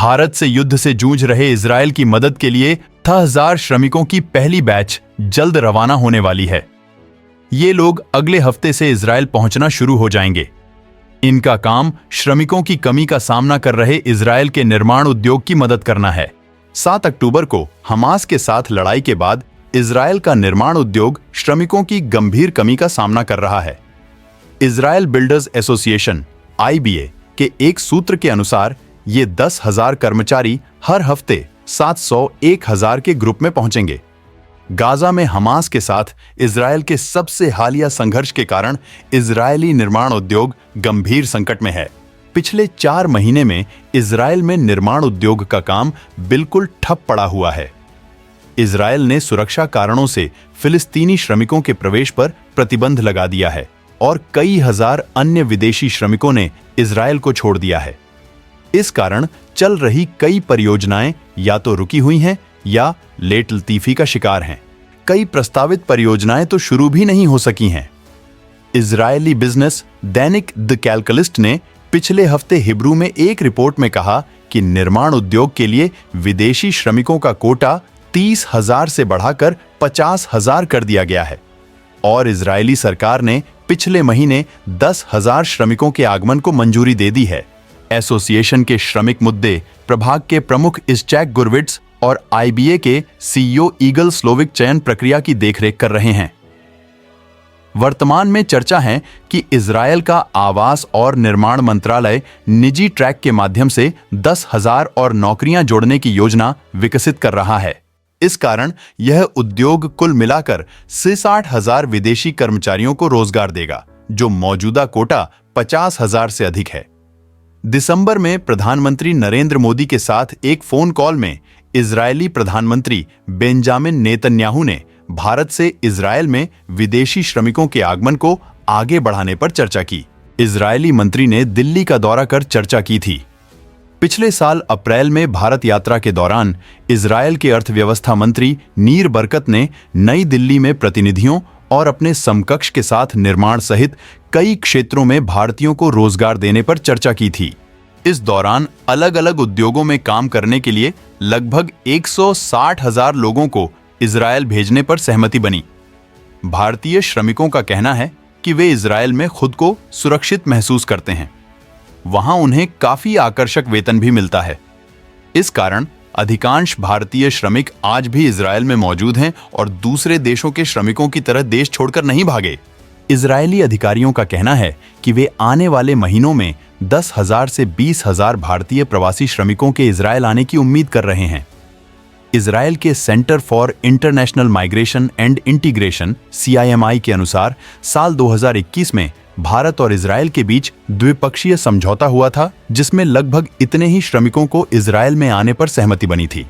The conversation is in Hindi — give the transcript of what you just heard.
भारत से युद्ध से जूझ रहे इजरायल की मदद के लिए 1000 श्रमिकों की पहली बैच जल्द रवाना होने वाली है। ये लोग अगले हफ्ते से इजरायल पहुंचना शुरू हो जाएंगे। इनका काम श्रमिकों की कमी का सामना कर रहे इजरायल के निर्माण उद्योग की मदद करना है। 7 अक्टूबर को हमास के साथ लड़ाई के बाद इजरायल का निर्माण उद्योग श्रमिकों की गंभीर कमी का सामना कर रहा है। इजरायल बिल्डर्स एसोसिएशन (IBA) के एक सूत्र के अनुसार ये 10,000 कर्मचारी हर हफ्ते 700-1000 के ग्रुप में पहुंचेंगे। गाजा में हमास के साथ इजरायल के सबसे हालिया संघर्ष के कारण इजरायली निर्माण उद्योग गंभीर संकट में है। पिछले 4 महीने में इजरायल में निर्माण उद्योग का काम बिल्कुल ठप पड़ा हुआ है। इजरायल ने सुरक्षा कारणों से फिलिस्तीनी श्रमिकों के प्रवेश पर प्रतिबंध लगा दिया है और कई हजार अन्य विदेशी श्रमिकों ने इजरायल को छोड़ दिया है। इस कारण चल रही कई परियोजनाएं या तो रुकी हुई हैं या लेट लतीफी का शिकार हैं। कई प्रस्तावित परियोजनाएं तो शुरू भी नहीं हो सकी हैं। इजरायली बिजनेस दैनिक द कैलकलिस्ट ने पिछले हफ्ते हिब्रू में एक रिपोर्ट में कहा कि निर्माण उद्योग के लिए विदेशी श्रमिकों का कोटा 30,000 से बढ़ाकर 50,000 कर दिया गया है और इजरायली सरकार ने पिछले महीने 10,000 श्रमिकों के आगमन को मंजूरी दे दी है। एसोसिएशन के श्रमिक मुद्दे प्रभाग के प्रमुख इस्चैक गुरविट्स और IBA के CEO ईगल स्लोविक चयन प्रक्रिया की देखरेख कर रहे हैं। वर्तमान में चर्चा है कि इजरायल का आवास और निर्माण मंत्रालय निजी ट्रैक के माध्यम से 10,000 और नौकरियां जोड़ने की योजना विकसित कर रहा है। इस कारण यह उद्योग कुल मिलाकर 60,000 विदेशी कर्मचारियों को रोजगार देगा, जो मौजूदा कोटा 50,000 से अधिक है। दिसंबर में प्रधानमंत्री नरेंद्र मोदी के साथ एक फोन कॉल में इजरायली प्रधानमंत्री बेंजामिन नेतन्याहू ने भारत से इजरायल में विदेशी श्रमिकों के आगमन को आगे बढ़ाने पर चर्चा की। इजरायली मंत्री ने दिल्ली का दौरा कर चर्चा की थी। पिछले साल अप्रैल में भारत यात्रा के दौरान इजरायल के अर्थव्यवस्था मंत्री नीर बरकत ने नई दिल्ली में प्रतिनिधियों और अपने समकक्ष के साथ निर्माण सहित कई क्षेत्रों में भारतीयों को रोजगार देने पर चर्चा की थी। इस दौरान अलग अलग उद्योगों में काम करने के लिए लगभग 160,000 लोगों को इजरायल भेजने पर सहमति बनी। भारतीय श्रमिकों का कहना है कि वे इजरायल में खुद को सुरक्षित महसूस करते हैं। वहां उन्हें काफी आकर्षक वेतन भी मिलता है। इस कारण अधिकांश भारतीय श्रमिक आज भी इजरायल में मौजूद हैं और दूसरे देशों के श्रमिकों की तरह देश छोड़कर नहीं भागे। इजरायली अधिकारियों का कहना है कि वे आने वाले महीनों में 10,000 से 20,000 भारतीय प्रवासी श्रमिकों के इजरायल आने की उम्मीद कर रहे हैं। इजरायल के centre for international migration and integration (CIMI) के अनुसार साल 2021 में भारत और इजरायल के बीच द्विपक्षीय समझौता हुआ था, जिसमें लगभग इतने ही श्रमिकों को इजरायल में आने पर सहमति बनी थी।